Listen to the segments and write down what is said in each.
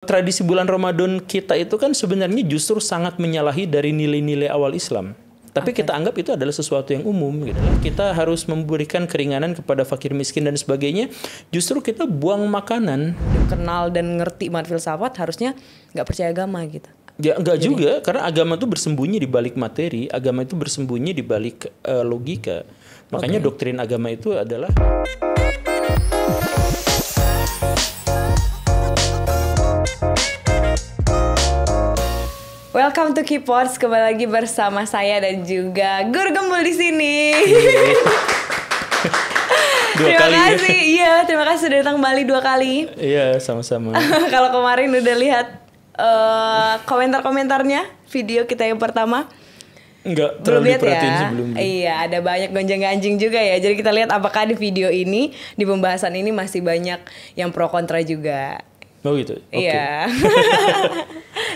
Tradisi bulan Ramadan kita itu kan sebenarnya justru sangat menyalahi dari nilai-nilai awal Islam. Tapi kita anggap itu adalah sesuatu yang umum gitu. Kita harus memberikan keringanan kepada fakir miskin dan sebagainya. Justru kita buang makanan. Kenal dan ngerti banget filsafat harusnya nggak percaya agama gitu. Ya enggak juga, karena agama itu bersembunyi di balik materi, agama itu bersembunyi di balik logika. Makanya doktrin agama itu adalah Welcome to Keypods, kembali lagi bersama saya dan juga Guru Gembul di sini. Terima kasih, iya terima kasih sudah datang kembali 2 kali. Iya, sama-sama. Kalau kemarin udah lihat komentar-komentarnya video kita yang pertama. Enggak Belum terlalu lihat diperhatiin ya? sebelumnya. Iya, ada banyak gonjang-ganjing juga ya. Jadi kita lihat apakah di video ini, di pembahasan ini masih banyak yang pro kontra juga. Oh gitu. Oke. Iya.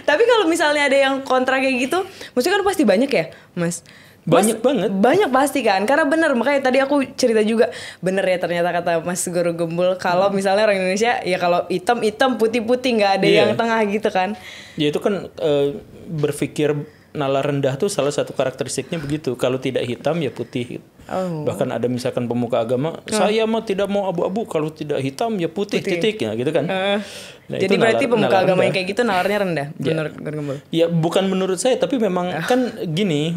Tapi kalau misalnya ada yang kontra kayak gitu, maksudnya kan pasti banyak ya, Mas? Banyak banget. Banyak pasti kan. Karena bener, makanya tadi aku cerita juga, bener ya ternyata kata Mas Guru Gembul, kalau misalnya orang Indonesia ya kalau hitam-hitam, putih-putih, nggak ada yang tengah gitu kan. Ya itu kan berpikir nalar rendah tuh salah satu karakteristiknya begitu. Kalau tidak hitam ya putih. Bahkan ada misalkan pemuka agama, saya mah tidak mau abu-abu, kalau tidak hitam ya putih. Titik ya gitu kan. Nah, jadi berarti pemuka agama yang kayak gitu nalarnya rendah menurut Guru Gembul. Ya bukan menurut saya, tapi memang kan gini,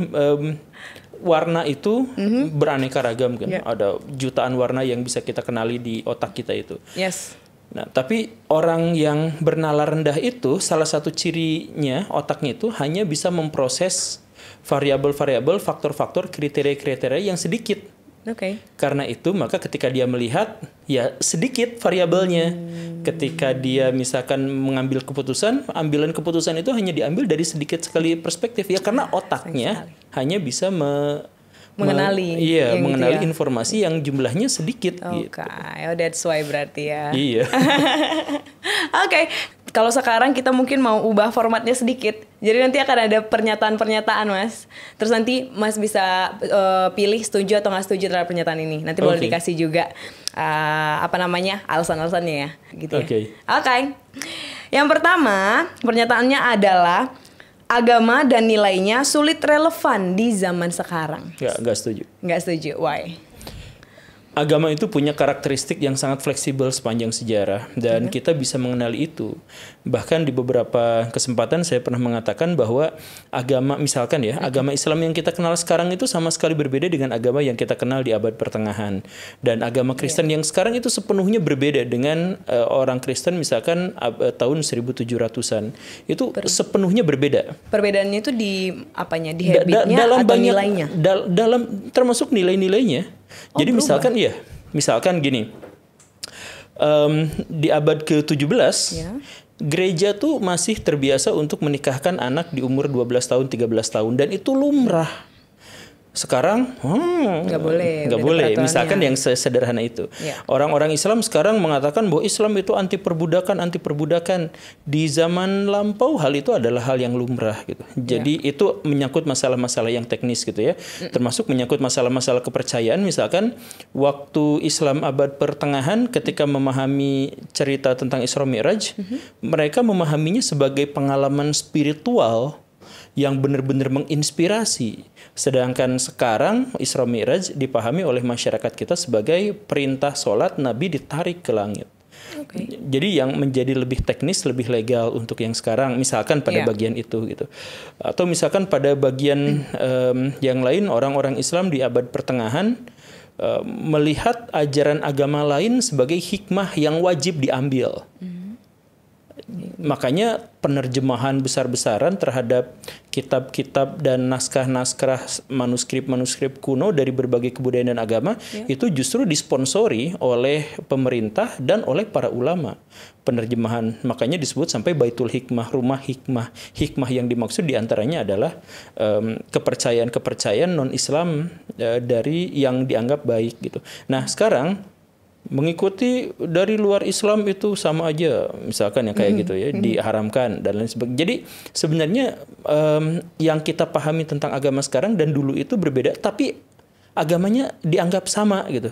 warna itu beraneka ragam kan. Ada jutaan warna yang bisa kita kenali di otak kita itu. Yes. Nah, tapi orang yang bernalar rendah itu salah satu cirinya otaknya itu hanya bisa memproses variabel-variabel, faktor-faktor, kriteria-kriteria yang sedikit. Oke. Karena itu maka ketika dia melihat ya sedikit variabelnya. Ketika dia misalkan mengambil keputusan, ambilan keputusan itu hanya diambil dari sedikit sekali perspektif ya, karena otaknya hanya bisa mengenali gitu ya? informasi yang jumlahnya sedikit. Oke, Gitu. Oh that's why berarti ya. Iya. Oke, kalau sekarang kita mungkin mau ubah formatnya sedikit. Jadi nanti akan ada pernyataan-pernyataan, Mas. Terus nanti Mas bisa pilih setuju atau nggak setuju terhadap pernyataan ini. Nanti boleh dikasih juga alasan-alasannya ya, gitu ya. Oke. Yang pertama, pernyataannya adalah agama dan nilainya sulit relevan di zaman sekarang. Nggak setuju. Nggak setuju, why? Agama itu punya karakteristik yang sangat fleksibel sepanjang sejarah dan kita bisa mengenali itu. Bahkan di beberapa kesempatan saya pernah mengatakan bahwa agama, misalkan ya, agama Islam yang kita kenal sekarang itu sama sekali berbeda dengan agama yang kita kenal di abad pertengahan. Dan agama Kristen yang sekarang itu sepenuhnya berbeda dengan orang Kristen misalkan tahun 1700-an. Itu sepenuhnya berbeda. Perbedaannya itu di apanya? Di habitnya atau nilainya? Dalam termasuk nilai-nilainya. Jadi misalkan gini, di abad ke-17 gereja tuh masih terbiasa untuk menikahkan anak di umur 12 tahun, 13 tahun dan itu lumrah. Sekarang nggak boleh. Misalkan yang sederhana itu. Orang-orang Islam sekarang mengatakan bahwa Islam itu anti perbudakan. Di zaman lampau hal itu adalah hal yang lumrah gitu. Jadi itu menyangkut masalah-masalah yang teknis gitu ya. Termasuk menyangkut masalah-masalah kepercayaan. Misalkan waktu Islam abad pertengahan ketika memahami cerita tentang Isra Mi'raj, mereka memahaminya sebagai pengalaman spiritual yang benar-benar menginspirasi. Sedangkan sekarang Isra Mi'raj dipahami oleh masyarakat kita sebagai perintah sholat Nabi ditarik ke langit. Jadi yang menjadi lebih teknis, lebih legal untuk yang sekarang, misalkan pada bagian itu gitu. Atau misalkan pada bagian yang lain, orang-orang Islam di abad pertengahan melihat ajaran agama lain sebagai hikmah yang wajib diambil. Makanya penerjemahan besar-besaran terhadap kitab-kitab dan naskah-naskah manuskrip-manuskrip kuno dari berbagai kebudayaan dan agama itu justru disponsori oleh pemerintah dan oleh para ulama. Penerjemahan makanya disebut sampai Baitul Hikmah, rumah hikmah. Hikmah yang dimaksud diantaranya adalah kepercayaan-kepercayaan non-Islam dari yang dianggap baik gitu. Nah sekarang mengikuti dari luar Islam itu sama aja, misalkan yang kayak gitu ya, diharamkan dan lain sebagainya. Jadi sebenarnya yang kita pahami tentang agama sekarang dan dulu itu berbeda, tapi agamanya dianggap sama gitu.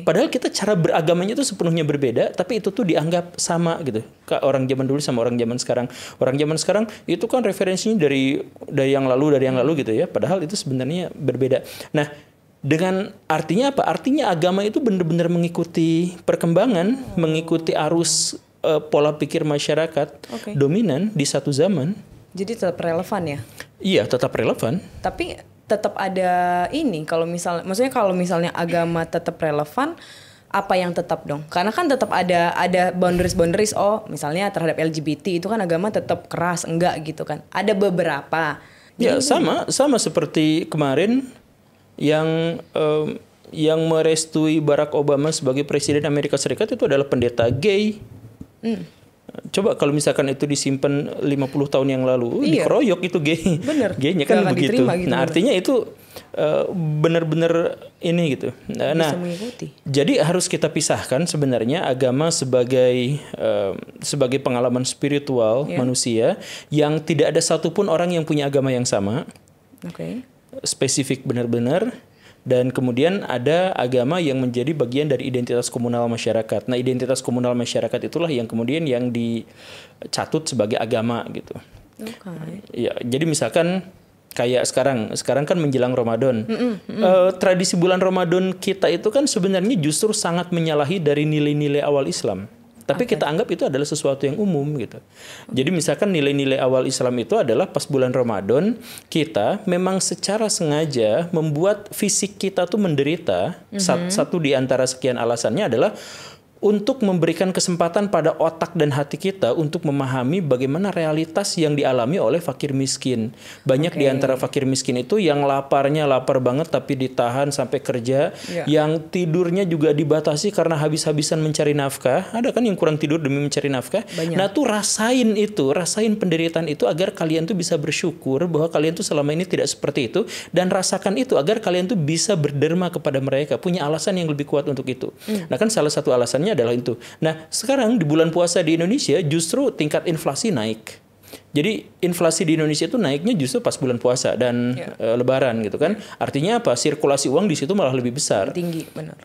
Padahal kita cara beragamanya itu sepenuhnya berbeda, tapi itu tuh dianggap sama gitu. Orang zaman dulu sama orang zaman sekarang. Orang zaman sekarang itu kan referensinya dari yang lalu gitu ya. Padahal itu sebenarnya berbeda. Nah, dengan artinya apa? Artinya agama itu benar-benar mengikuti perkembangan, mengikuti arus pola pikir masyarakat dominan di satu zaman. Jadi tetap relevan ya? Iya, tetap relevan. Tapi tetap ada ini, maksudnya kalau misalnya agama tetap relevan, apa yang tetap dong? Karena kan tetap ada boundaries, misalnya terhadap LGBT itu kan agama tetap keras, enggak gitu kan? Ada beberapa. Ya sama seperti kemarin yang merestui Barack Obama sebagai presiden Amerika Serikat itu adalah pendeta gay. Coba kalau misalkan itu disimpan 50 tahun yang lalu, dikeroyok itu gay. Bener. Gaynya kan begitu. Gitu, nah, artinya itu benar-benar ini gitu. Nah, jadi harus kita pisahkan sebenarnya agama sebagai pengalaman spiritual manusia yang tidak ada satupun orang yang punya agama yang sama. Spesifik benar-benar. Dan kemudian ada agama yang menjadi bagian dari identitas komunal masyarakat. Nah, identitas komunal masyarakat itulah yang kemudian yang dicatut sebagai agama gitu. Ya, jadi misalkan kayak sekarang kan menjelang Ramadan. Tradisi bulan Ramadan kita itu kan sebenarnya justru sangat menyalahi dari nilai-nilai awal Islam. Tapi kita anggap itu adalah sesuatu yang umum gitu. Jadi misalkan nilai-nilai awal Islam itu adalah pas bulan Ramadan kita memang secara sengaja membuat fisik kita tuh menderita. Satu di antara sekian alasannya adalah untuk memberikan kesempatan pada otak dan hati kita untuk memahami bagaimana realitas yang dialami oleh fakir miskin. Banyak di antara fakir miskin itu yang laparnya lapar banget tapi ditahan sampai kerja, yang tidurnya juga dibatasi karena habis-habisan mencari nafkah. Ada kan yang kurang tidur demi mencari nafkah. Nah, tuh rasain penderitaan itu agar kalian tuh bisa bersyukur bahwa kalian tuh selama ini tidak seperti itu, dan rasakan itu agar kalian tuh bisa berderma kepada mereka, punya alasan yang lebih kuat untuk itu. Nah, kan salah satu alasannya adalah itu. Nah, sekarang di bulan puasa di Indonesia justru tingkat inflasi naik. Jadi inflasi di Indonesia itu naiknya justru pas bulan puasa dan Lebaran gitu kan. Artinya apa? Sirkulasi uang di situ malah lebih besar. Tinggi, benar.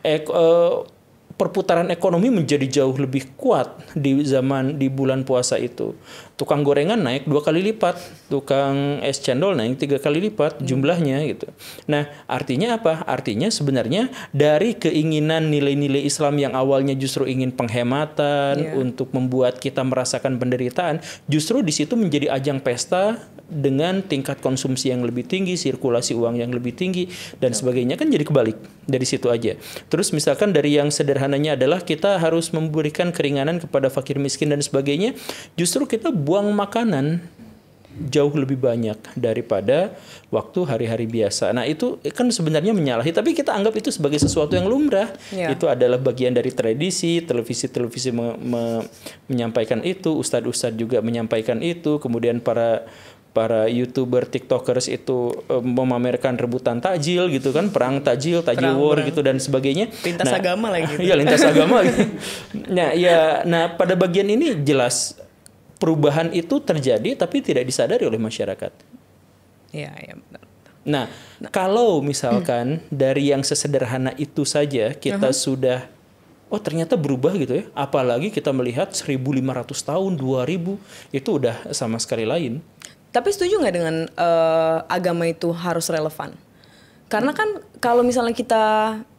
Perputaran ekonomi menjadi jauh lebih kuat di bulan puasa itu. Tukang gorengan naik 2 kali lipat, tukang es cendol naik 3 kali lipat jumlahnya gitu. Nah, artinya apa? Artinya sebenarnya dari keinginan nilai-nilai Islam yang awalnya justru ingin penghematan untuk membuat kita merasakan penderitaan, justru di situ menjadi ajang pesta dengan tingkat konsumsi yang lebih tinggi, sirkulasi uang yang lebih tinggi dan sebagainya, kan jadi kebalik dari situ aja. Terus misalkan dari yang sederhananya adalah kita harus memberikan keringanan kepada fakir miskin dan sebagainya, justru kita buang makanan jauh lebih banyak daripada waktu hari-hari biasa. Nah, itu kan sebenarnya menyalahi, tapi kita anggap itu sebagai sesuatu yang lumrah. Itu adalah bagian dari tradisi, televisi menyampaikan itu, ustadz-ustadz juga menyampaikan itu, kemudian para YouTuber, TikTokers itu memamerkan rebutan takjil gitu kan, perang takjil war gitu dan sebagainya. Lintas agama lagi gitu. Iya, lintas agama. Nah, pada bagian ini jelas perubahan itu terjadi tapi tidak disadari oleh masyarakat. Iya, benar. Nah, kalau misalkan dari yang sesederhana itu saja kita sudah ternyata berubah gitu ya. Apalagi kita melihat 1.500 tahun, 2.000 itu udah sama sekali lain. Tapi setuju nggak dengan agama itu harus relevan? Karena kan kalau misalnya kita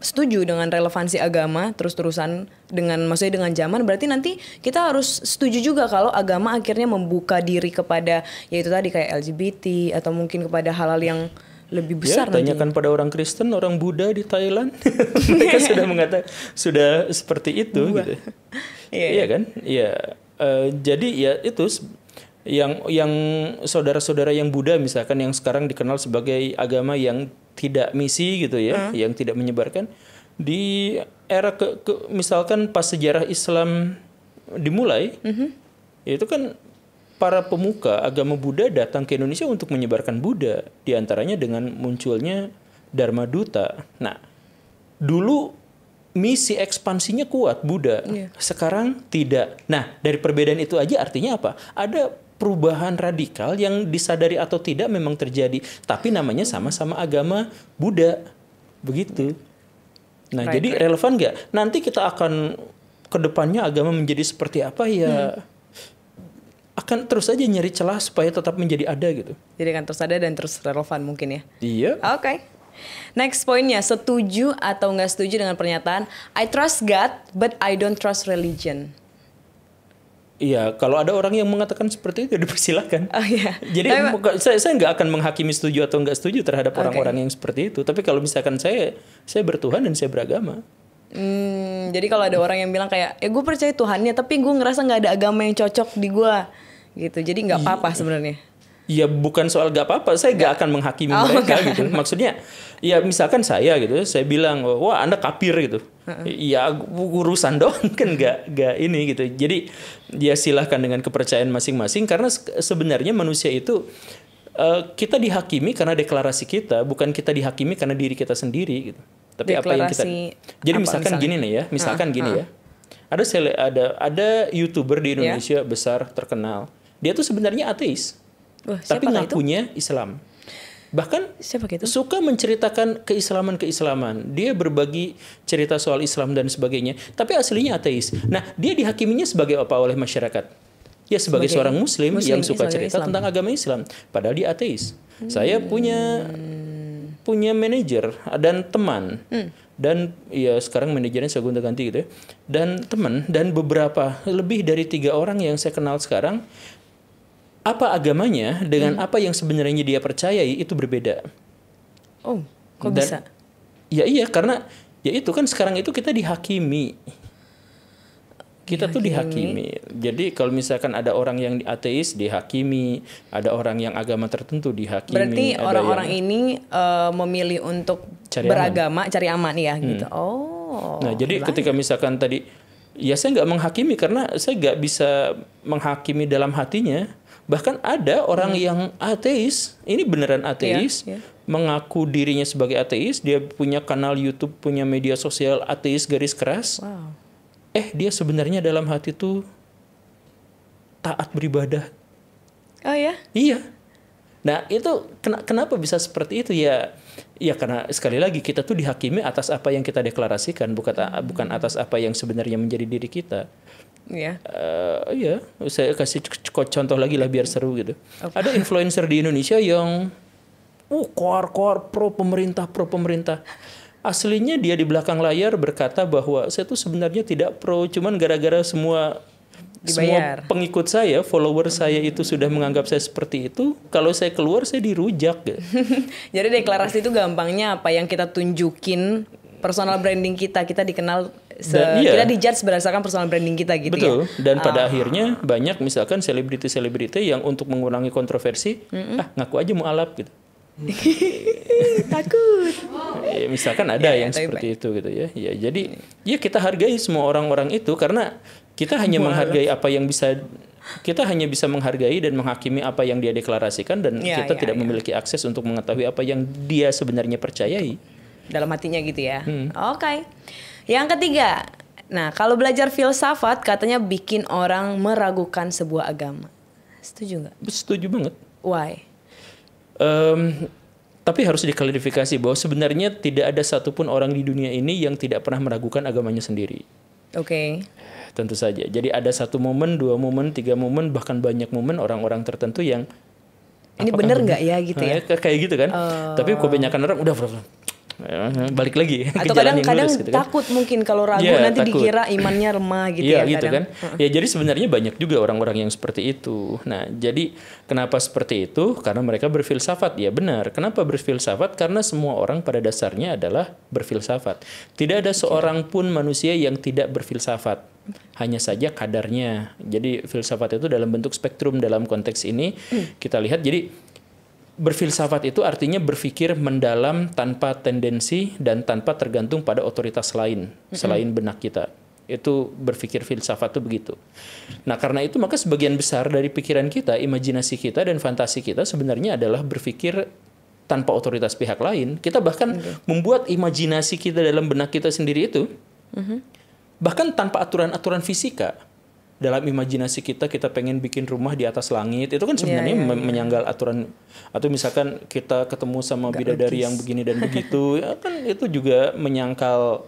setuju dengan relevansi agama terus-terusan maksudnya dengan zaman, berarti nanti kita harus setuju juga kalau agama akhirnya membuka diri kepada yaitu tadi kayak LGBT atau mungkin kepada hal-hal yang lebih besar. Tanyakan pada orang Kristen, orang Buddha di Thailand, mereka sudah mengatakan sudah seperti itu gitu. Iya kan? Iya. Jadi ya itu yang saudara-saudara yang Buddha misalkan yang sekarang dikenal sebagai agama yang tidak misi gitu ya, yang tidak menyebarkan, di era misalkan pas sejarah Islam dimulai, itu kan para pemuka agama Buddha datang ke Indonesia untuk menyebarkan Buddha, diantaranya dengan munculnya Dharma Duta. Nah, dulu misi ekspansinya kuat Buddha, sekarang tidak. Nah, dari perbedaan itu aja artinya apa? Ada perubahan radikal yang disadari atau tidak memang terjadi, tapi namanya sama-sama agama Buddha, begitu. Nah, jadi relevan nggak? Nanti kita akan kedepannya agama menjadi seperti apa ya? Akan terus aja nyari celah supaya tetap menjadi ada gitu. Jadi kan terus ada dan terus relevan mungkin ya. Iya. Oke. Next poinnya, setuju atau nggak setuju dengan pernyataan I trust God but I don't trust religion. Iya, kalau ada orang yang mengatakan seperti itu dipersilakan. Oh iya. Jadi saya nggak akan menghakimi setuju atau nggak setuju terhadap orang-orang yang seperti itu. Tapi kalau misalkan saya bertuhan dan saya beragama. Jadi kalau ada orang yang bilang kayak, gue percaya Tuhannya, tapi gue ngerasa nggak ada agama yang cocok di gue, gitu. Jadi nggak apa-apa sebenarnya. Ya bukan soal gak apa-apa, saya gak akan menghakimi mereka gitu. Maksudnya, ya misalkan saya gitu, saya bilang, wah Anda kafir gitu. Ya urusan doang kan gak ini gitu. Jadi ya silahkan dengan kepercayaan masing-masing. Karena sebenarnya manusia itu, kita dihakimi karena deklarasi kita, bukan kita dihakimi karena diri kita sendiri gitu. Tapi deklarasi apa yang kita... Jadi misalkan gini nih ya, misalkan gini ya. Ada YouTuber di Indonesia besar, terkenal. Dia tuh sebenarnya ateis. Tapi ngakunya Islam. Bahkan suka menceritakan keislaman. Dia berbagi cerita soal Islam dan sebagainya. Tapi aslinya ateis. Nah, dia dihakiminya sebagai apa oleh masyarakat? Ya sebagai seorang muslim yang suka cerita tentang agama Islam. Padahal dia ateis. Saya punya manajer dan teman. Dan ya sekarang manajernya saya gonta-ganti gitu ya. Dan teman dan beberapa lebih dari 3 orang yang saya kenal sekarang. Apa agamanya dengan apa yang sebenarnya dia percayai itu berbeda. Oh, kok bisa? Ya iya, karena ya itu kan sekarang itu kita dihakimi. Kita tuh dihakimi. Jadi kalau misalkan ada orang yang ateis dihakimi, ada orang yang agama tertentu dihakimi. Berarti orang-orang ini memilih untuk beragama, cari aman ya gitu. Oh. Nah, jadi ketika misalkan tadi, ya saya nggak menghakimi karena saya nggak bisa menghakimi dalam hatinya. Bahkan ada orang yang ateis, ini beneran ateis, mengaku dirinya sebagai ateis, dia punya kanal YouTube, punya media sosial ateis garis keras. Wow. Dia sebenarnya dalam hati tuh taat beribadah. Oh ya? Iya. Nah itu kenapa bisa seperti itu ya? Ya karena sekali lagi kita tuh dihakimi atas apa yang kita deklarasikan, bukan atas apa yang sebenarnya menjadi diri kita. Iya. Iya, saya kasih contoh lagi lah biar seru gitu. Ada influencer di Indonesia yang koar pro pemerintah. Aslinya dia di belakang layar berkata bahwa saya tuh sebenarnya tidak pro, cuman gara-gara semua pengikut saya, follower saya itu sudah menganggap saya seperti itu. Kalau saya keluar saya dirujak. Gitu. Jadi deklarasi itu gampangnya apa yang kita tunjukin, personal branding kita dikenal. Kita dijudge berdasarkan personal branding kita gitu. Betul. Dan pada akhirnya banyak misalkan selebriti yang untuk mengurangi kontroversi, ngaku aja mualaf gitu. Takut. Misalkan ada yang seperti itu gitu ya. Ya jadi ya kita hargai semua orang-orang itu karena kita hanya menghargai apa yang bisa, kita hanya bisa menghargai dan menghakimi apa yang dia deklarasikan dan kita tidak memiliki akses untuk mengetahui apa yang dia sebenarnya percayai. Dalam hatinya gitu ya. Oke. Yang ketiga, nah kalau belajar filsafat katanya bikin orang meragukan sebuah agama. Setuju nggak? Setuju banget. Why? Tapi harus diklarifikasi bahwa sebenarnya tidak ada satupun orang di dunia ini yang tidak pernah meragukan agamanya sendiri. Oke. Tentu saja. Jadi ada 1 momen, 2 momen, 3 momen, bahkan banyak momen orang-orang tertentu yang ini bener nggak ya gitu ya? Kayak gitu kan. Tapi kebanyakan orang udah balik lagi atau kadang-kadang gitu kan? Takut mungkin kalau ragu nanti takut. Dikira imannya lemah gitu ya gitu kan. Ya jadi sebenarnya banyak juga orang-orang yang seperti itu. Nah jadi kenapa seperti itu? Karena mereka berfilsafat. Ya benar. Kenapa berfilsafat? Karena semua orang pada dasarnya adalah berfilsafat. Tidak ada seorang pun manusia yang tidak berfilsafat. Hanya saja kadarnya. Jadi filsafat itu dalam bentuk spektrum dalam konteks ini kita lihat. Jadi berfilsafat itu artinya berpikir mendalam tanpa tendensi dan tanpa tergantung pada otoritas lain selain benak kita. Itu berpikir filsafat itu begitu. Nah karena itu maka sebagian besar dari pikiran kita, imajinasi kita dan fantasi kita sebenarnya adalah berpikir tanpa otoritas pihak lain. Kita bahkan membuat imajinasi kita dalam benak kita sendiri itu bahkan tanpa aturan-aturan fisika. dalam imajinasi kita pengen bikin rumah di atas langit, itu kan sebenarnya menyanggal aturan. Atau misalkan kita ketemu sama bidadari yang begini dan begitu, ya kan itu juga menyangkal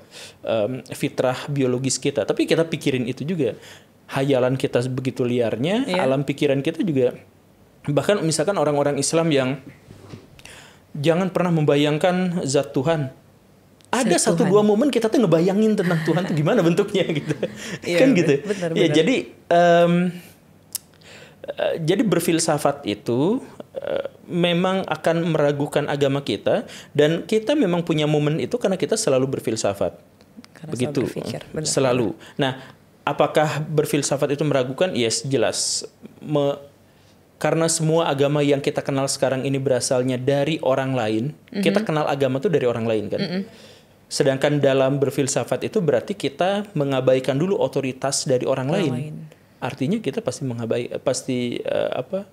fitrah biologis kita. Tapi kita pikirin itu juga, hayalan kita begitu liarnya, alam pikiran kita juga. Bahkan misalkan orang-orang Islam yang jangan pernah membayangkan zat Tuhan. Ada satu dua momen kita tuh ngebayangin tentang Tuhan tuh gimana bentuknya gitu. Kan gitu. Benar. Ya, jadi berfilsafat itu memang akan meragukan agama kita, dan kita memang punya momen itu karena kita selalu berfilsafat. Karena begitu. Selalu. Nah, apakah berfilsafat itu meragukan? Yes, jelas. Karena semua agama yang kita kenal sekarang ini berasalnya dari orang lain. Kita kenal agama itu dari orang lain kan. Sedangkan dalam berfilsafat itu berarti kita mengabaikan dulu otoritas dari orang lain. Artinya kita pasti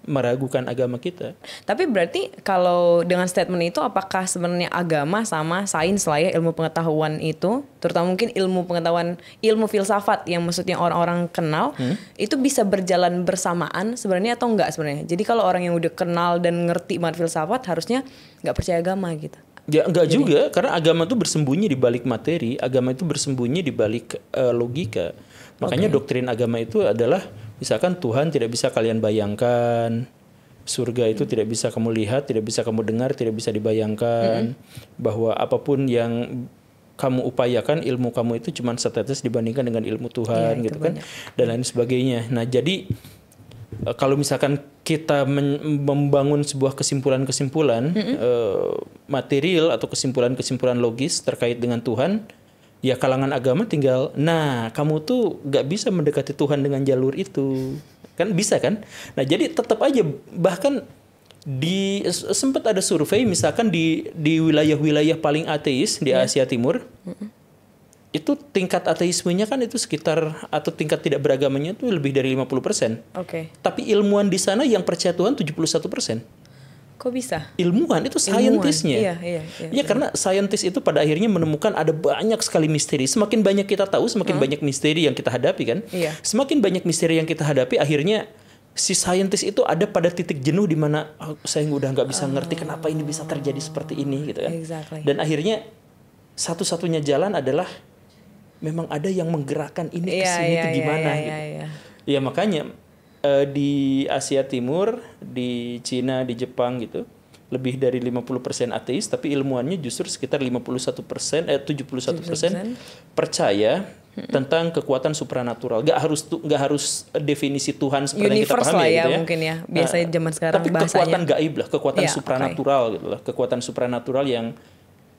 meragukan agama kita. Tapi berarti kalau dengan statement itu, apakah sebenarnya agama sama sains lah ya, ilmu pengetahuan itu, terutama mungkin ilmu filsafat yang maksudnya orang-orang kenal, itu bisa berjalan bersamaan sebenarnya atau enggak sebenarnya? Jadi kalau orang yang udah kenal dan ngerti banget filsafat harusnya nggak percaya agama gitu. Ya enggak juga, karena agama itu bersembunyi di balik materi, agama itu bersembunyi di balik logika. Makanya doktrin agama itu adalah misalkan Tuhan tidak bisa kalian bayangkan, surga itu tidak bisa kamu lihat, tidak bisa kamu dengar, tidak bisa dibayangkan, bahwa apapun yang kamu upayakan, ilmu kamu itu cuma setetes dibandingkan dengan ilmu Tuhan gitu kan, dan lain sebagainya. Nah, jadi kalau misalkan kita membangun sebuah kesimpulan-kesimpulan material atau kesimpulan-kesimpulan logis terkait dengan Tuhan, ya kalangan agama tinggal, nah kamu tuh gak bisa mendekati Tuhan dengan jalur itu. Kan bisa kan? Nah jadi tetap aja, bahkan sempat ada survei misalkan di wilayah-wilayah paling ateis di Asia Timur, itu tingkat ateismenya kan itu sekitar, atau tingkat tidak beragamanya itu lebih dari 50%. Tapi ilmuwan di sana yang percaya Tuhan 71%. Kok bisa? Ilmuwan itu saintisnya. Iya, karena saintis itu pada akhirnya menemukan ada banyak sekali misteri. Semakin banyak kita tahu, semakin banyak misteri yang kita hadapi kan. Semakin banyak misteri yang kita hadapi, akhirnya si saintis itu ada pada titik jenuh di mana saya udah nggak bisa ngerti kenapa ini bisa terjadi seperti ini gitu kan. Dan akhirnya satu-satunya jalan adalah memang ada yang menggerakkan ini kesini itu gimana gitu. Ya makanya di Asia Timur, di Cina, di Jepang gitu, lebih dari 50% ateis, tapi ilmuannya justru sekitar 71%, 71% percaya tentang kekuatan supranatural. Gak harus definisi Tuhan seperti yang kita pahami ya, gitu ya. Mungkin ya, biasanya zaman sekarang tapi bahasanya. Kekuatan gaib lah, kekuatan supranatural gitu lah, kekuatan supranatural yang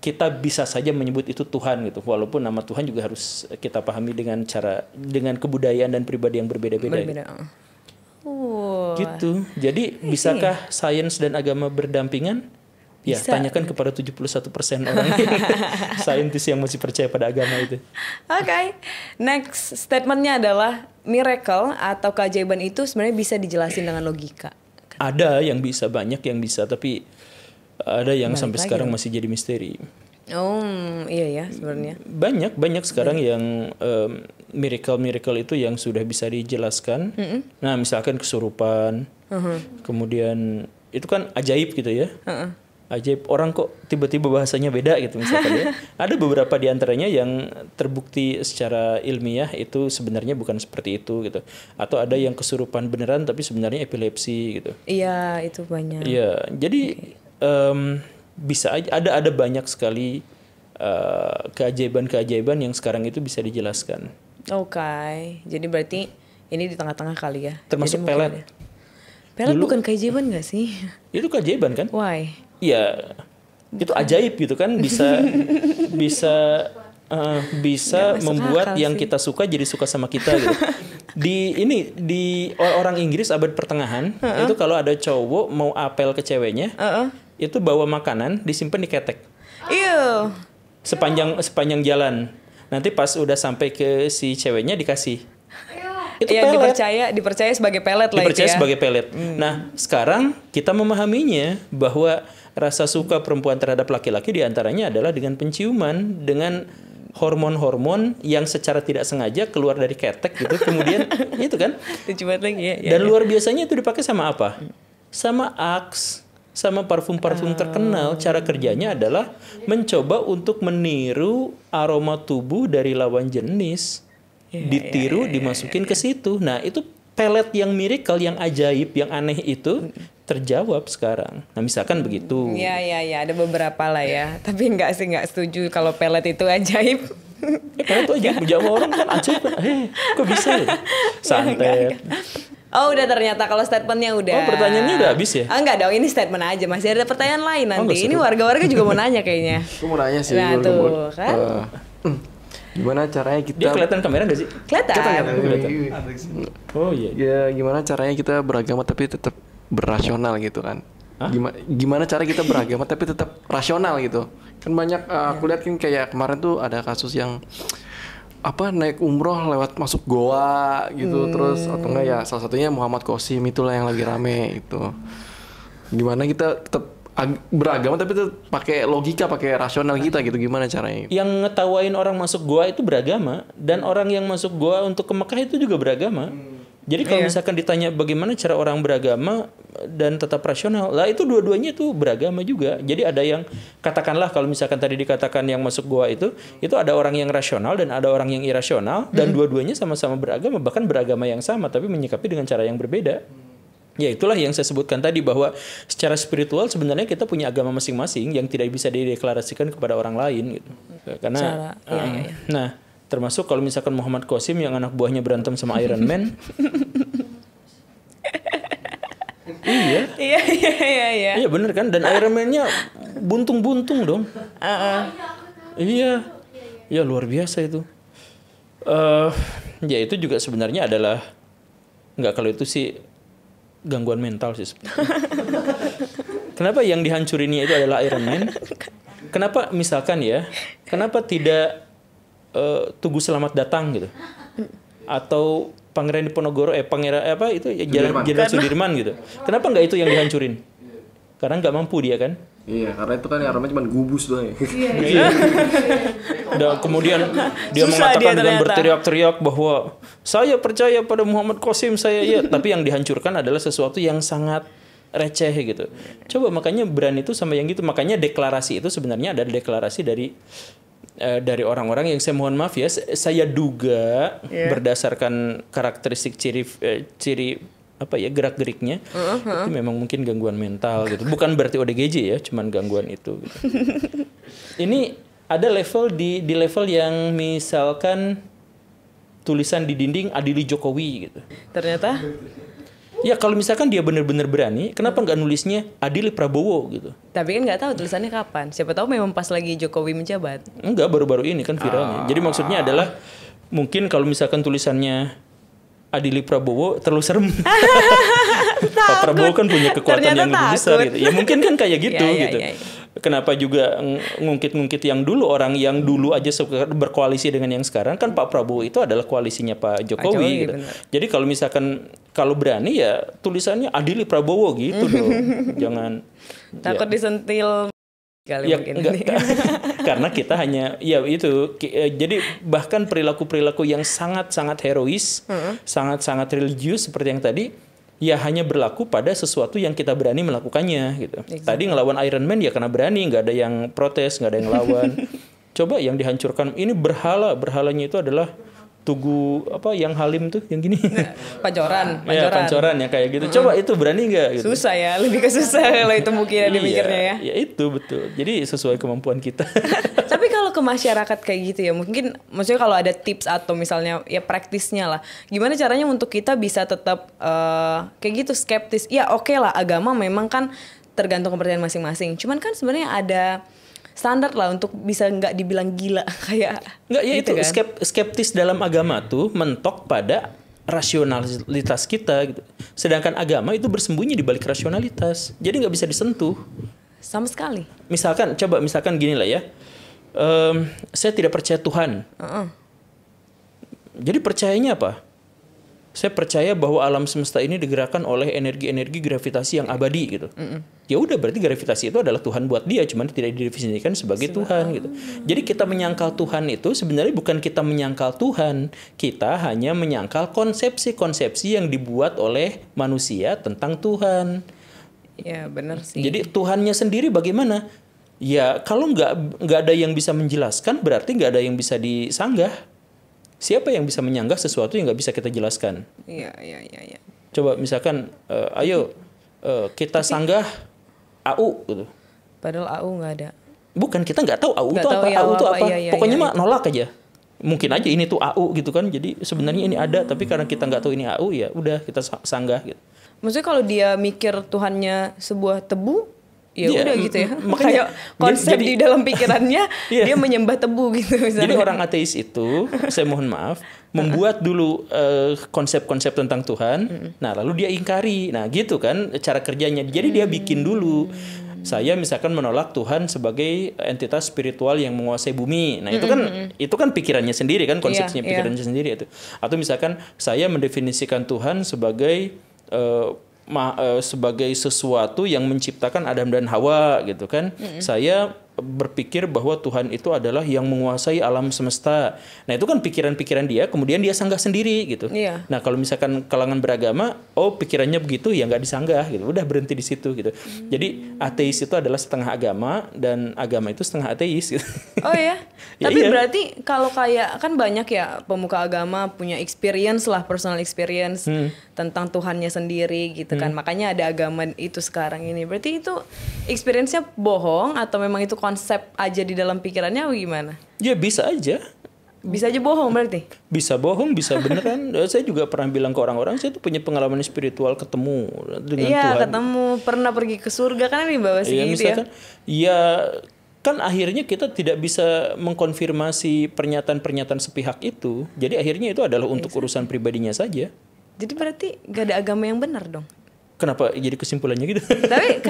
kita bisa saja menyebut itu Tuhan gitu, walaupun nama Tuhan juga harus kita pahami dengan kebudayaan dan pribadi yang berbeda-beda. Gitu. Gitu. Jadi bisakah sains dan agama berdampingan? Ya, tanyakan kepada 71% orang saintis yang masih percaya pada agama itu. Next statementnya adalah miracle atau keajaiban itu sebenarnya bisa dijelasin dengan logika. Ada yang bisa, banyak yang bisa, tapi ada yang sampai sekarang masih jadi misteri. Iya ya sebenarnya. Banyak sekarang yang miracle itu yang sudah bisa dijelaskan. Nah, misalkan kesurupan, kemudian itu kan ajaib gitu ya. Ajaib, orang kok tiba-tiba bahasanya beda gitu misalkan ya. Ada beberapa di antaranya yang terbukti secara ilmiah itu sebenarnya bukan seperti itu gitu. Atau ada yang kesurupan beneran tapi sebenarnya epilepsi gitu. Iya, itu banyak. Iya, jadi bisa aja ada banyak sekali keajaiban yang sekarang itu bisa dijelaskan. Jadi berarti ini di tengah-tengah kali ya. Termasuk pelet. Pelet bukan keajaiban nggak sih? Itu keajaiban kan? Why? Ya, itu ajaib gitu kan, bisa membuat yang kita suka jadi suka sama kita gitu. Di orang Inggris abad pertengahan itu kalau ada cowok mau apel ke ceweknya, itu bawa makanan disimpan di ketek. Sepanjang jalan. Nanti pas udah sampai ke si ceweknya dikasih. Itu pelet. Dipercaya sebagai pelet lah itu ya. Sebagai pelet. Nah, sekarang kita memahaminya bahwa rasa suka perempuan terhadap laki-laki diantaranya adalah dengan penciuman, dengan hormon-hormon yang secara tidak sengaja keluar dari ketek gitu. Kemudian itu kan. Lucu banget lagi ya. Dan luar biasanya itu dipakai sama apa? Sama Axe, sama parfum-parfum terkenal. Cara kerjanya adalah mencoba untuk meniru aroma tubuh dari lawan jenis. Ditiru, dimasukin ke situ. Nah, itu pelet yang miracle, yang ajaib, yang aneh itu terjawab sekarang. Nah, misalkan begitu. Iya, ada beberapa lah ya. Tapi nggak setuju kalau pelet itu ajaib. Pelet itu ajaib, Jawa orang kan ajaib. Kok bisa ya? Santet. Oh, udah ternyata kalau statementnya udah. Oh, pertanyaannya udah habis ya? Enggak dong, ini statement aja. Masih ada pertanyaan lain nanti. Ini warga-warga juga mau nanya kayaknya. Aku mau nanya sih. Nah, tuh kan. Gimana caranya kita... Dia kelihatan kamera nggak sih? Kelihatan. Oh iya. Ya, gimana caranya kita beragama tapi tetap berasional gitu kan? Gimana cara kita beragama tapi tetap rasional gitu? Kan banyak aku lihat kan kayak kemarin tuh ada kasus yang naik umroh lewat masuk goa gitu, terus atau enggak ya salah satunya Muhammad Qasim itulah yang lagi rame itu. Gimana kita tetap beragama tapi tetap pakai logika, pakai rasional kita gitu, gimana caranya? Yang ngetawain orang masuk goa itu beragama, dan orang yang masuk goa untuk ke Mekah itu juga beragama. Jadi kalau misalkan ditanya bagaimana cara orang beragama dan tetap rasional, lah itu dua-duanya itu beragama juga. Jadi ada yang katakanlah kalau misalkan tadi dikatakan yang masuk goa itu ada orang yang rasional dan ada orang yang irasional, dan dua-duanya sama-sama beragama, bahkan beragama yang sama tapi menyikapi dengan cara yang berbeda. Ya itulah yang saya sebutkan tadi, bahwa secara spiritual sebenarnya kita punya agama masing-masing yang tidak bisa dideklarasikan kepada orang lain gitu. Karena nah, termasuk kalau misalkan Muhammad Qasim yang anak buahnya berantem sama Iron Man. Iya. Iya bener kan, dan Iron Man-nya buntung-buntung dong. Iya. Ya luar biasa itu. Ya itu juga sebenarnya adalah kalau itu sih gangguan mental sih sebenarnya. Kenapa yang dihancurinnya itu adalah Iron Man? Kenapa misalkan ya? Kenapa tidak Tugu Selamat Datang gitu? Atau Pangeran Diponegoro Jenderal Sudirman gitu? Kenapa nggak itu yang dihancurin? Karena nggak mampu dia kan? Iya, karena itu kan aromanya cuma gubus doang. Iya. Dan kemudian dia mengatakan dengan berteriak-teriak bahwa saya percaya pada Muhammad Qasim, tapi yang dihancurkan adalah sesuatu yang sangat receh gitu. Coba makanya brand itu sama yang gitu, makanya deklarasi itu sebenarnya adalah deklarasi dari orang-orang yang, saya mohon maaf ya, saya duga berdasarkan karakteristik ciri gerak-geriknya itu memang mungkin gangguan mental gitu. Bukan berarti ODGJ ya, cuman gangguan itu gitu. Ini ada level di level yang misalkan tulisan di dinding adili Jokowi gitu. Ternyata ya kalau misalkan dia benar-benar berani, kenapa nggak nulisnya adili Prabowo gitu? Tapi kan nggak tahu tulisannya kapan. Siapa tahu memang pas lagi Jokowi menjabat. Enggak, baru-baru ini kan viralnya. Jadi maksudnya adalah mungkin kalau misalkan tulisannya adili Prabowo terlalu serem. Pak Prabowo kan punya kekuatan yang lebih besar gitu. Ya mungkin kan kayak gitu gitu. Kenapa juga ngungkit-ngungkit yang dulu, orang yang dulu aja berkoalisi dengan yang sekarang, kan Pak Prabowo itu adalah koalisinya Pak Jokowi gitu. Jadi kalau misalkan berani ya tulisannya adili Prabowo gitu dong. Jangan takut disentil kali ya, mungkin. Karena kita hanya itu. Jadi bahkan perilaku-perilaku yang sangat-sangat herois, sangat-sangat religius seperti yang tadi, ya hanya berlaku pada sesuatu yang kita berani melakukannya gitu. Exactly. Tadi ngelawan Iron Man ya karena berani, nggak ada yang protes, nggak ada yang lawan. Coba yang dihancurkan ini berhalanya itu adalah Tugu yang Halim tuh yang gini. Pancoran. Ya, pancoran ya kayak gitu. Coba itu berani nggak gitu? Susah ya, lebih ke susah kalau itu mungkin dimikirnya ya. Ya itu betul. Jadi sesuai kemampuan kita. Tapi kalau ke masyarakat kayak gitu ya, mungkin maksudnya kalau ada tips atau misalnya ya praktisnya lah, gimana caranya untuk kita bisa tetap kayak gitu skeptis. Ya oke lah, agama memang kan tergantung kepercayaan masing-masing. Cuman kan sebenarnya ada standar lah untuk bisa nggak dibilang gila kayak nggak ya gitu itu kan? Skeptis dalam agama tuh mentok pada rasionalitas kita gitu. Sedangkan agama itu bersembunyi di balik rasionalitas, jadi nggak bisa disentuh sama sekali. Misalkan gini lah ya, saya tidak percaya Tuhan. Jadi percayanya apa? Saya percaya bahwa alam semesta ini digerakkan oleh energi-energi gravitasi yang abadi gitu. Ya udah, berarti gravitasi itu adalah Tuhan buat dia, cuman tidak didefinisikan sebagai Tuhan gitu. Jadi kita menyangkal Tuhan itu sebenarnya bukan kita menyangkal Tuhan, kita hanya menyangkal konsepsi-konsepsi yang dibuat oleh manusia tentang Tuhan. Ya benar sih. Jadi Tuhannya sendiri bagaimana? Ya kalau nggak ada yang bisa menjelaskan, berarti nggak ada yang bisa disanggah. Siapa yang bisa menyanggah sesuatu yang nggak bisa kita jelaskan? Iya. Coba misalkan, ayo kita sanggah AU gitu. Padahal AU nggak ada. Bukan, kita nggak tahu AU itu apa. Ya, AU itu apa? Iya, Pokoknya mah itu. nolak aja. Mungkin aja ini tuh AU gitu kan. Jadi sebenarnya ini ada, tapi karena kita nggak tahu ini AU, ya udah kita sanggah gitu. Maksudnya kalau dia mikir Tuhannya sebuah tebu, ya Iya, udah gitu ya. makanya Kayak konsep jadi- di dalam pikirannya Iya. dia menyembah tebu gitu misalnya. Jadi orang ateis itu, saya mohon maaf, membuat dulu konsep-konsep tentang Tuhan, nah lalu dia ingkari. Nah gitu kan cara kerjanya. Jadi dia bikin dulu. Saya misalkan menolak Tuhan sebagai entitas spiritual yang menguasai bumi. Nah itu kan pikirannya sendiri kan, konsepnya Iya, pikirannya sendiri itu. Atau misalkan saya mendefinisikan Tuhan sebagai sebagai sesuatu yang menciptakan Adam dan Hawa gitu kan. Saya berpikir bahwa Tuhan itu adalah yang menguasai alam semesta. Nah, itu kan pikiran-pikiran dia, kemudian dia sanggah sendiri gitu. Iya. Nah, kalau misalkan kalangan beragama, oh pikirannya begitu, ya nggak disanggah gitu. Udah berhenti di situ gitu. Jadi ateis itu adalah setengah agama dan agama itu setengah ateis gitu. Oh ya? Ya, Tapi iya. berarti kalau kayak kan banyak ya pemuka agama punya experience lah, personal experience tentang Tuhannya sendiri gitu kan. Makanya ada agama itu sekarang ini. Berarti itu experience-nya bohong atau memang itu konsep aja di dalam pikirannya atau gimana? Ya bisa aja. Bisa aja bohong berarti? Bisa bohong, bisa beneran. Saya juga pernah bilang ke orang-orang, saya tuh punya pengalaman spiritual ketemu dengan Iya, Tuhan. ketemu. Pernah pergi ke surga kan di bawah Iya, segitu ya? misalkan, ya kan akhirnya kita tidak bisa mengkonfirmasi pernyataan-pernyataan sepihak itu. Jadi akhirnya itu adalah untuk urusan pribadinya saja. Jadi berarti gak ada agama yang benar dong? Kenapa jadi kesimpulannya gitu? Tapi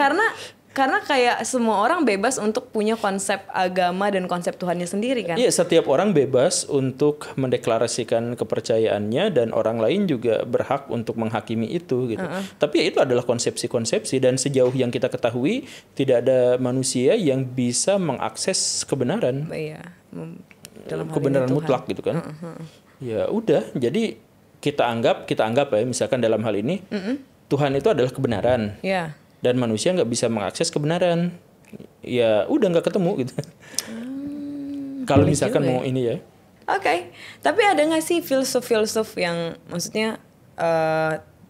karena kayak semua orang bebas untuk punya konsep agama dan konsep Tuhannya sendiri kan? Iya, setiap orang bebas untuk mendeklarasikan kepercayaannya dan orang lain juga berhak untuk menghakimi itu gitu. Tapi ya itu adalah konsepsi-konsepsi dan sejauh yang kita ketahui tidak ada manusia yang bisa mengakses kebenaran. Iya. Dalam hal Kebenaran ini Tuhan. mutlak gitu kan. Ya udah, jadi kita anggap ya misalkan dalam hal ini Tuhan itu adalah kebenaran. Ya. Dan manusia nggak bisa mengakses kebenaran, ya udah nggak ketemu gitu. Kalau misalkan juga mau ini ya, Oke. Tapi ada nggak sih filsuf-filsuf yang maksudnya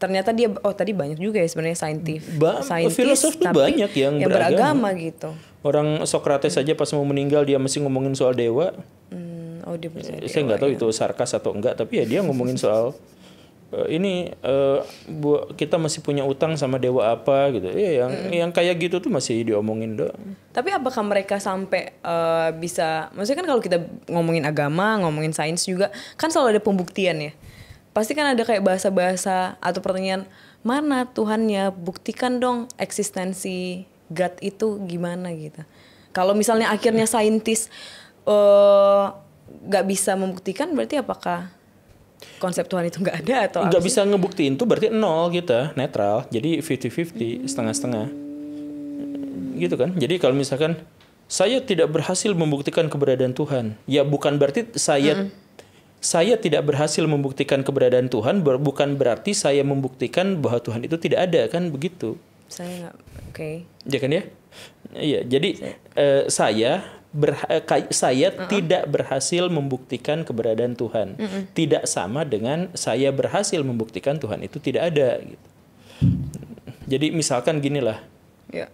ternyata dia tadi banyak juga ya sebenarnya saintis, filosof tuh tapi banyak yang beragama gitu. Orang Socrates saja pas mau meninggal dia masih ngomongin soal dewa. Oh dia percaya Saya nggak tahu itu sarkas atau enggak, tapi ya dia ngomongin soal kita masih punya utang sama dewa apa gitu. Ya yang kayak gitu tuh masih diomongin doang. Tapi apakah mereka sampai bisa, maksudnya kan kalau kita ngomongin agama, ngomongin sains juga, kan selalu ada pembuktian ya. Pasti kan ada kayak bahasa-bahasa atau pertanyaan, mana Tuhannya, buktikan dong eksistensi God itu gimana gitu. Kalau misalnya akhirnya saintis nggak bisa membuktikan, berarti apakah konsep Tuhan itu nggak ada atau Nggak bisa ngebuktiin tuh berarti nol kita, netral. Jadi 50-50, setengah-setengah. Gitu kan. Jadi kalau misalkan saya tidak berhasil membuktikan keberadaan Tuhan, ya bukan berarti saya tidak berhasil membuktikan keberadaan Tuhan, bukan berarti saya membuktikan bahwa Tuhan itu tidak ada, kan begitu. Saya nggak, oke. Ya kan ya? Iya, jadi saya tidak berhasil membuktikan keberadaan Tuhan. Tidak sama dengan saya berhasil membuktikan Tuhan itu tidak ada gitu. Jadi misalkan ginilah. Ya.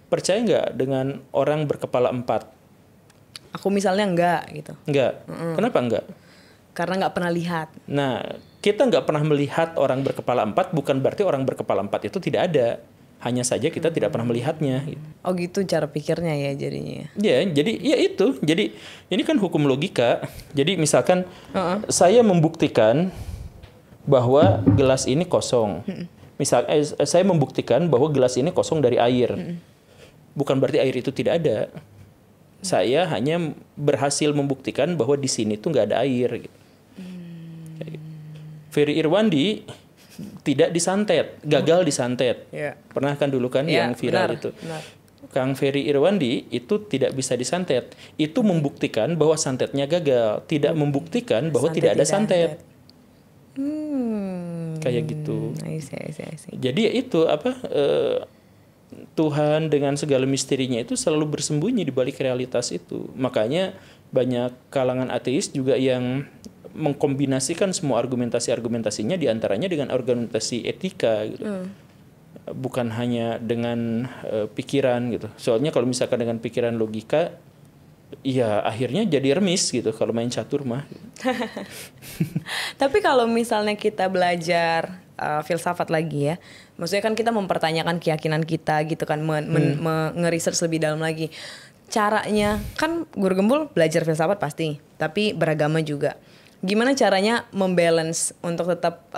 Percaya nggak dengan orang berkepala 4? Aku misalnya enggak gitu. Enggak. Kenapa enggak? Karena nggak pernah lihat. Nah, kita nggak pernah melihat orang berkepala 4 bukan berarti orang berkepala 4 itu tidak ada. Hanya saja kita tidak pernah melihatnya. Gitu. Oh gitu cara pikirnya ya jadinya. Ya, jadi ya itu. Jadi ini kan hukum logika. Jadi misalkan saya membuktikan bahwa gelas ini kosong. Saya membuktikan bahwa gelas ini kosong dari air. Bukan berarti air itu tidak ada. Saya hanya berhasil membuktikan bahwa di sini tuh nggak ada air. Gitu. Ferry Irwandi tidak disantet, gagal disantet. Pernah kan dulu kan yang viral itu. Kang Ferry Irwandi itu tidak bisa disantet. Itu membuktikan bahwa santetnya gagal, tidak membuktikan bahwa tidak ada santet. Kayak gitu. I see. Jadi ya itu Tuhan dengan segala misterinya itu selalu bersembunyi di balik realitas itu. Makanya banyak kalangan ateis juga yang mengkombinasikan semua argumentasinya diantaranya dengan argumentasi etika gitu. Bukan hanya dengan pikiran gitu. Soalnya kalau misalkan dengan pikiran logika, ya akhirnya jadi remis gitu kalau main catur mah. Tapi kalau misalnya kita belajar filsafat lagi ya, maksudnya kan kita mempertanyakan keyakinan kita gitu kan, nge-research lebih dalam lagi. Caranya kan Guru Gembul belajar filsafat pasti, tapi beragama juga. Gimana caranya membalance untuk tetap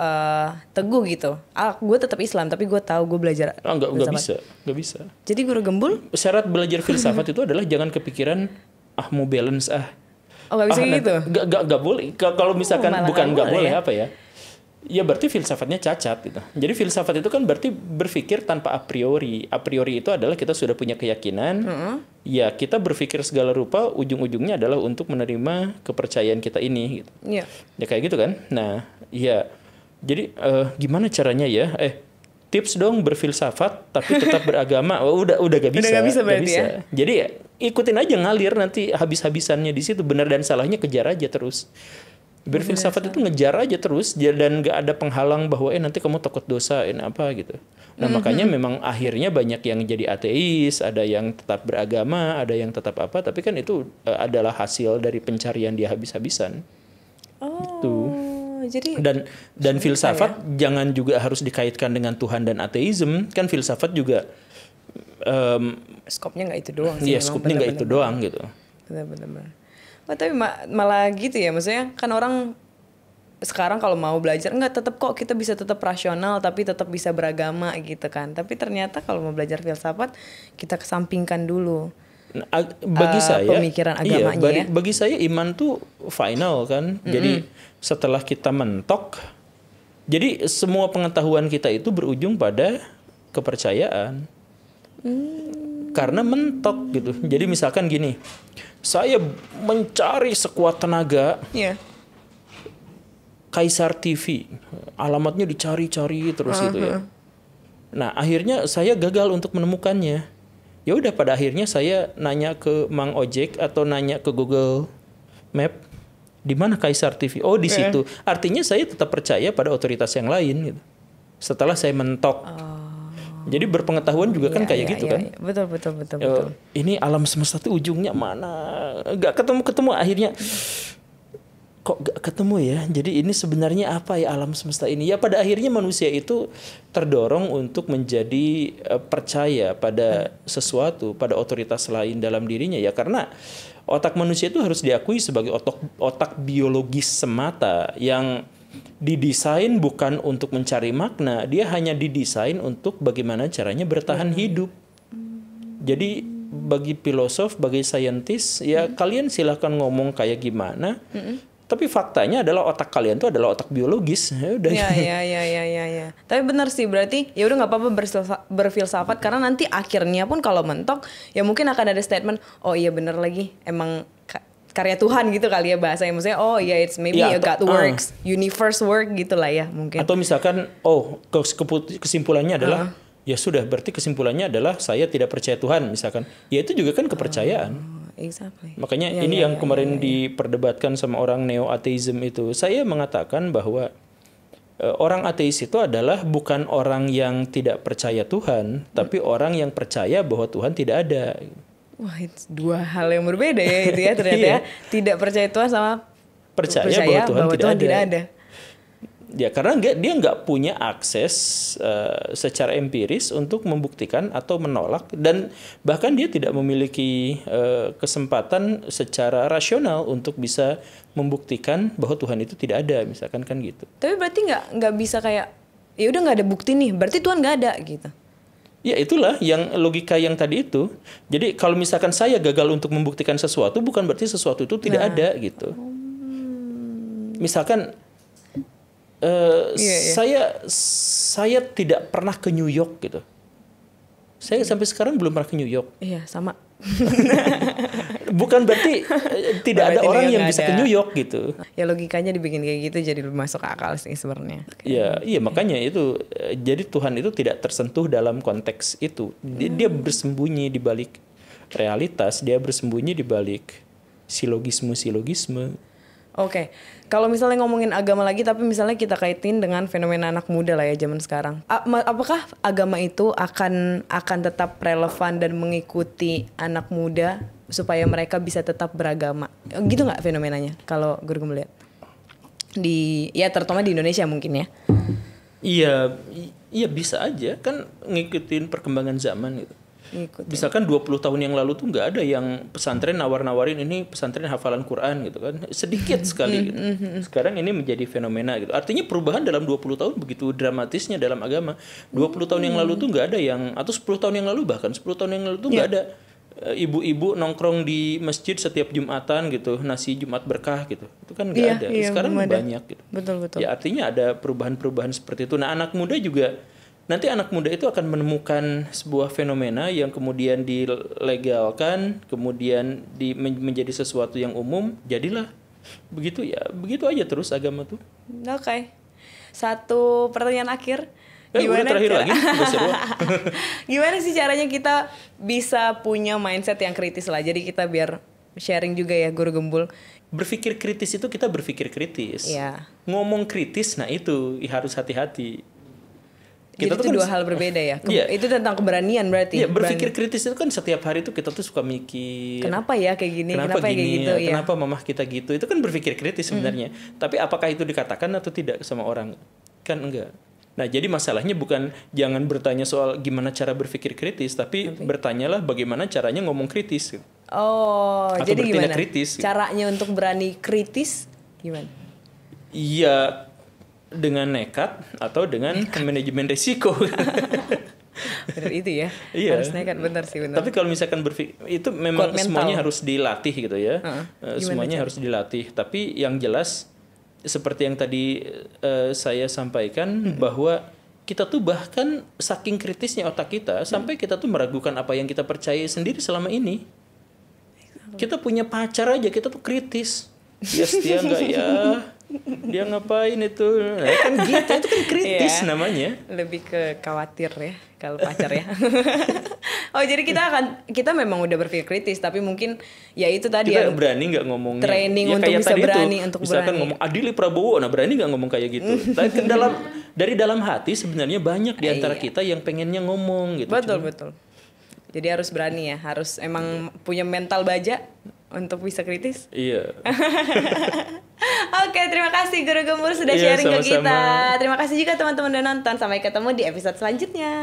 teguh gitu? Gue tetap Islam tapi gue tahu gue belajar. Nggak bisa. Jadi Guru Gembul syarat belajar filsafat itu adalah jangan kepikiran mau balance nggak bisa gitu. Nggak boleh. Kalau misalkan bukan nggak boleh apa ya? Ya berarti filsafatnya cacat gitu. Jadi filsafat itu kan berarti berpikir tanpa a priori. A priori itu adalah kita sudah punya keyakinan. Ya kita berpikir segala rupa, ujung-ujungnya adalah untuk menerima kepercayaan kita ini gitu. Ya kayak gitu kan. Nah, ya. Jadi gimana caranya ya? Tips dong berfilsafat tapi tetap beragama. Udah gak bisa. Udah gak bisa berarti ya. Jadi ya ikutin aja ngalir, nanti habis-habisannya di situ, benar dan salahnya kejar aja terus. Berfilsafat itu ngejar aja terus dan gak ada penghalang bahwa nanti kamu takut dosa apa gitu. Nah makanya memang akhirnya banyak yang jadi ateis, ada yang tetap beragama, ada yang tetap apa, tapi kan itu adalah hasil dari pencarian dia habis-habisan. Gitu. Jadi dan filsafat jangan juga harus dikaitkan dengan Tuhan dan ateisme. Kan filsafat juga skopnya nggak itu doang sih. Iya, skopnya nggak itu doang gitu. Benar-benar. Tapi malah gitu ya, maksudnya kan orang sekarang kalau mau belajar tetap kok kita bisa tetap rasional tapi tetap bisa beragama gitu kan. Tapi ternyata kalau mau belajar filsafat kita kesampingkan dulu. Bagi saya pemikiran agamanya ya. Bagi saya iman tuh final kan. Jadi setelah kita mentok, jadi semua pengetahuan kita itu berujung pada kepercayaan. Karena mentok gitu. Jadi misalkan gini, saya mencari sekuat tenaga Kaisar TV, alamatnya dicari-cari terus gitu ya. Nah akhirnya saya gagal untuk menemukannya. Ya udah pada akhirnya saya nanya ke Mang Ojek atau nanya ke Google Map, di mana Kaisar TV? Oh di situ. Artinya saya tetap percaya pada otoritas yang lain gitu. Setelah saya mentok. Jadi berpengetahuan juga kan kayak gitu kan. Betul. Ini alam semesta itu ujungnya mana? Gak ketemu akhirnya. Kok gak ketemu ya? Jadi ini sebenarnya apa ya alam semesta ini? Ya pada akhirnya manusia itu terdorong untuk menjadi percaya pada sesuatu, pada otoritas lain dalam dirinya ya. Karena otak manusia itu harus diakui sebagai otak biologis semata yang didesain bukan untuk mencari makna, dia hanya didesain untuk bagaimana caranya bertahan hidup. Jadi bagi filosof, bagi saintis, ya kalian silahkan ngomong kayak gimana, tapi faktanya adalah otak kalian itu adalah otak biologis. Ya udah. Ya. Tapi benar sih, berarti ya udah nggak apa-apa berfilsafat karena nanti akhirnya pun kalau mentok, ya mungkin akan ada statement, oh iya benar lagi, emang karya Tuhan gitu kali ya bahasanya, maksudnya it's maybe a God works, universe work gitulah ya mungkin. Atau misalkan kesimpulannya adalah ya sudah, berarti kesimpulannya adalah saya tidak percaya Tuhan misalkan. Ya itu juga kan kepercayaan. Exactly. Makanya ini yang kemarin diperdebatkan sama orang neo-ateism itu. Saya mengatakan bahwa orang ateis itu adalah bukan orang yang tidak percaya Tuhan, tapi orang yang percaya bahwa Tuhan tidak ada. Wah, itu dua hal yang berbeda ya itu ya ternyata ya. Tidak percaya Tuhan sama percaya bahwa Tuhan tidak ada. Ya karena dia nggak punya akses secara empiris untuk membuktikan atau menolak, dan bahkan dia tidak memiliki kesempatan secara rasional untuk bisa membuktikan bahwa Tuhan itu tidak ada, misalkan kan gitu. Tapi berarti nggak bisa kayak ya udah nggak ada bukti nih, berarti Tuhan nggak ada gitu. Ya itulah yang logika yang tadi itu. Jadi kalau misalkan saya gagal untuk membuktikan sesuatu, bukan berarti sesuatu itu tidak ada gitu. Misalkan Saya tidak pernah ke New York gitu. Saya sampai sekarang belum pernah ke New York. Iya, sama. Bukan berarti tidak ada orang yang bisa ke New York gitu. Ya logikanya dibikin kayak gitu jadi masuk akal sih sebenarnya. Iya makanya itu. Jadi Tuhan itu tidak tersentuh dalam konteks itu. Dia bersembunyi di balik realitas, dia bersembunyi di balik silogisme. Oke, kalau misalnya ngomongin agama lagi, tapi misalnya kita kaitin dengan fenomena anak muda lah ya zaman sekarang. Apakah agama itu akan tetap relevan dan mengikuti anak muda supaya mereka bisa tetap beragama? Gitu nggak fenomenanya? Kalau Guru melihat terutama di Indonesia mungkin ya? Iya bisa aja kan ngikutin perkembangan zaman gitu. Misalkan 20 tahun yang lalu tuh nggak ada yang pesantren nawar-nawarin ini pesantren hafalan Quran gitu kan. Sedikit sekali gitu. Sekarang ini menjadi fenomena gitu. Artinya perubahan dalam 20 tahun begitu dramatisnya dalam agama. 20 tahun yang lalu tuh nggak ada yang, atau 10 tahun yang lalu bahkan 10 tahun yang lalu tuh nggak ada ibu-ibu nongkrong di masjid setiap Jumatan gitu, nasi Jumat berkah gitu. Itu kan nggak ada. Sekarang banyak gitu. Betul. Ya artinya ada perubahan-perubahan seperti itu. Nah, anak muda juga nanti anak muda itu akan menemukan sebuah fenomena yang kemudian dilegalkan, kemudian menjadi sesuatu yang umum, jadilah begitu ya, begitu aja terus agama tuh. Oke. Satu pertanyaan akhir. Udah terakhir lagi. Gimana sih caranya kita bisa punya mindset yang kritis lah? Jadi kita biar sharing juga ya Guru Gembul. Berpikir kritis itu kita berpikir kritis. Iya. Ngomong kritis, nah itu harus hati-hati. Jadi itu dua hal berbeda ya. Itu tentang keberanian berarti. Iya, berpikir kritis itu kan setiap hari itu kita tuh suka mikir. Kenapa ya kayak gini? Kenapa kayak gitu? Kenapa mamah kita gitu? Itu kan berpikir kritis sebenarnya. Tapi apakah itu dikatakan atau tidak sama orang? Kan enggak. Nah, jadi masalahnya bukan jangan bertanya soal gimana cara berpikir kritis, tapi bertanyalah bagaimana caranya ngomong kritis. Oh, atau jadi gimana? Kritis, caranya untuk berani kritis gimana? Iya, dengan nekat atau dengan manajemen risiko. Benar itu ya. Iya. Harus nekat, benar sih, benar. Tapi kalau misalkan itu memang semuanya harus dilatih gitu ya. Semuanya harus dilatih. Tapi yang jelas seperti yang tadi saya sampaikan bahwa kita tuh bahkan saking kritisnya otak kita sampai kita tuh meragukan apa yang kita percaya sendiri selama ini. Kita punya pacar aja kita tuh kritis. Dia setia nggak ya? Dia ngapain itu? Nah, kan gitu, itu kan kritis namanya. Lebih ke khawatir ya kalau pacar ya. Oh, jadi kita memang udah berpikir kritis, tapi mungkin ya itu tadi kita berani nggak ngomongnya. Training untuk bisa berani untuk misalkan ngomong Adili Prabowo, nah berani nggak ngomong kayak gitu. Tapi dari dalam hati sebenarnya banyak di antara kita yang pengennya ngomong gitu. Betul. Jadi harus berani ya, harus emang punya mental baja untuk bisa kritis. Iya. Oke, terima kasih Guru Gembul sudah sharing ke kita. Terima kasih juga teman-teman udah nonton. Sampai ketemu di episode selanjutnya.